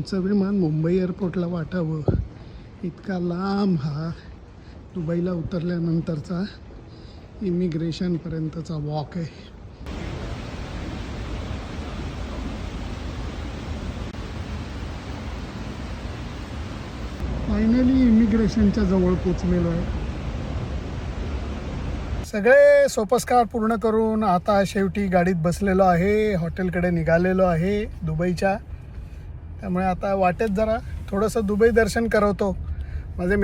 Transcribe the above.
आमचं विमान मुंबई एअरपोर्टला वाटावं इतका लांब हा दुबईला उतरल्यानंतरचा इमिग्रेशनपर्यंतचा वॉक आहे. फायनली इमिग्रेशनच्या जवळ पोचलेलो आहे. सगळे सोपस्कार पूर्ण करून आता शेवटी गाडीत बसलेलो आहे. हॉटेलकडे निघालेलो आहे दुबईच्या. त्यामुळे आता वाटेत जरा थोडंसं दुबई दर्शन करवतो. माझे